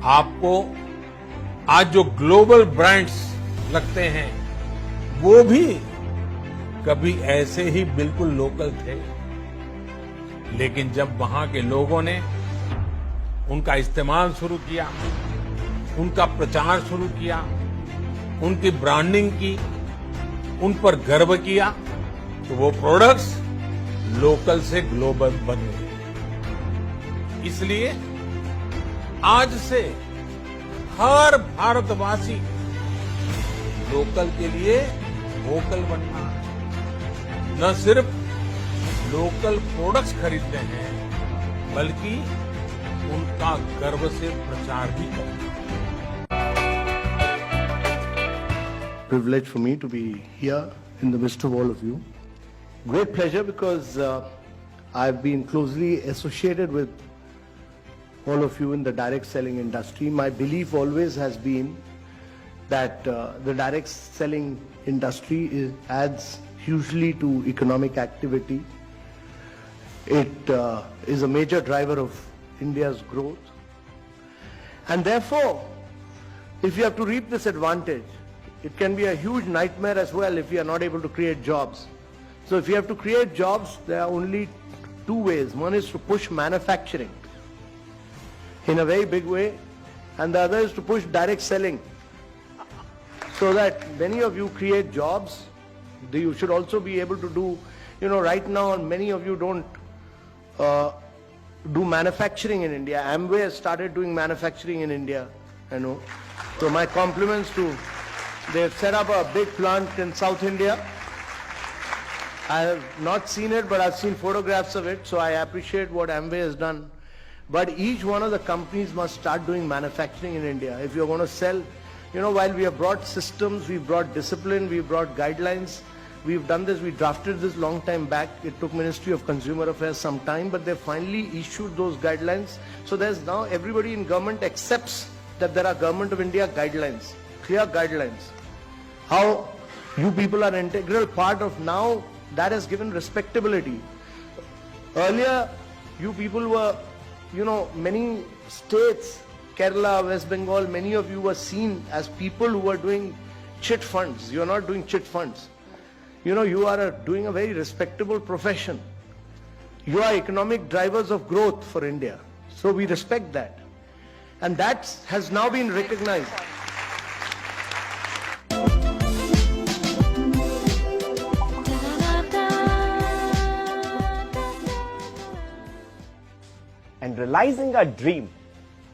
आपको आज जो ग्लोबल ब्रांड्स लगते हैं वो भी कभी ऐसे ही बिल्कुल लोकल थे, लेकिन जब वहां के लोगों ने उनका इस्तेमाल शुरू किया, उनका प्रचार शुरू किया, उनकी ब्रांडिंग की, उन पर गर्व किया, तो वो प्रोडक्ट्स लोकल से ग्लोबल बन गए। इसलिए आज से हर भारतवासी लोकल के लिए वोकल बनना है। न सिर्फ लोकल प्रोडक्ट्स खरीदते हैं, बल्कि उनका गर्व से प्रचार भी करना है। Privilege for me to be here in the midst of all of you. Great pleasure because I've been closely associated with all of you in the direct selling industry. My belief always has been that the direct selling industry adds hugely to economic activity. It is a major driver of India's growth. And therefore, if you have to reap this advantage, it can be a huge nightmare as well if you are not able to create jobs. So if you have to create jobs, there are only two ways. One is to push manufacturing in a very big way, and the other is to push direct selling, so that many of you create jobs. You should also be able to do, right now many of you don't do manufacturing in India. Amway has started doing manufacturing in India, I know. So my compliments to, they've set up a big plant in South India. I have not seen it, but I've seen photographs of it, so I appreciate what Amway has done. But each one of the companies must start doing manufacturing in India. If you're going to sell, while we have brought systems, we've brought discipline, we've brought guidelines, we've done this, we drafted this long time back. It took Ministry of Consumer Affairs some time, but they finally issued those guidelines. So there's now everybody in government accepts that there are Government of India guidelines, clear guidelines. How you people are an integral part of now, that has given respectability. Earlier, you people were, many states, Kerala, West Bengal, many of you were seen as people who were doing chit funds. You are not doing chit funds. You are doing a very respectable profession. You are economic drivers of growth for India. So we respect that. And that has now been recognized. And realizing our dream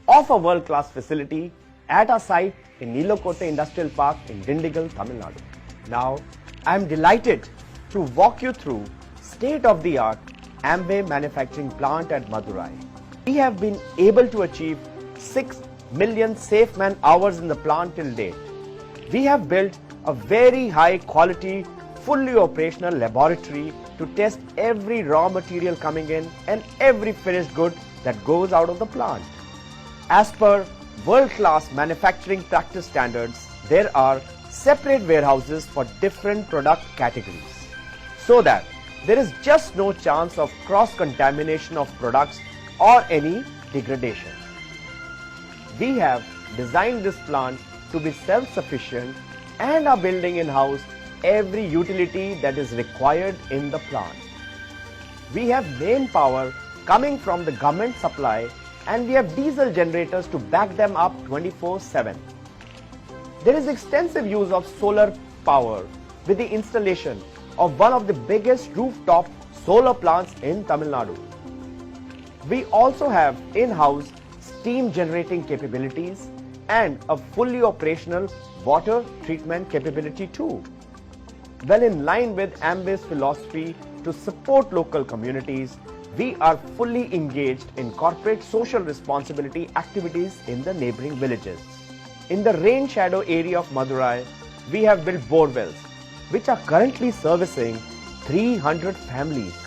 of a world-class facility at our site in Nilokote Industrial Park in Dindigul, Tamil Nadu. Now, I am delighted to walk you through state-of-the-art Amway manufacturing plant at Madurai. We have been able to achieve 6 million safe man hours in the plant till date. We have built a very high quality, fully operational laboratory to test every raw material coming in and every finished good that goes out of the plant. As per world-class manufacturing practice standards, there are separate warehouses for different product categories, so that there is just no chance of cross-contamination of products or any degradation. We have designed this plant to be self-sufficient and are building in-house every utility that is required in the plant. We have main power coming from the government supply, and we have diesel generators to back them up 24/7. There is extensive use of solar power with the installation of one of the biggest rooftop solar plants in Tamil Nadu. We also have in-house steam generating capabilities and a fully operational water treatment capability too. Well, in line with Amway's philosophy to support local communities, we are fully engaged in corporate social responsibility activities in the neighboring villages. In the rain shadow area of Madurai, we have built borewells, which are currently servicing 300 families.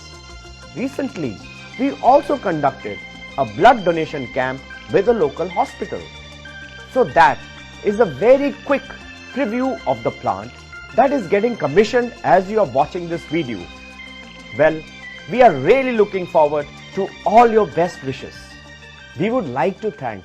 Recently, we also conducted a blood donation camp with a local hospital. So that is a very quick preview of the plant that is getting commissioned as you are watching this video. Well, we are really looking forward to all your best wishes. We would like to thank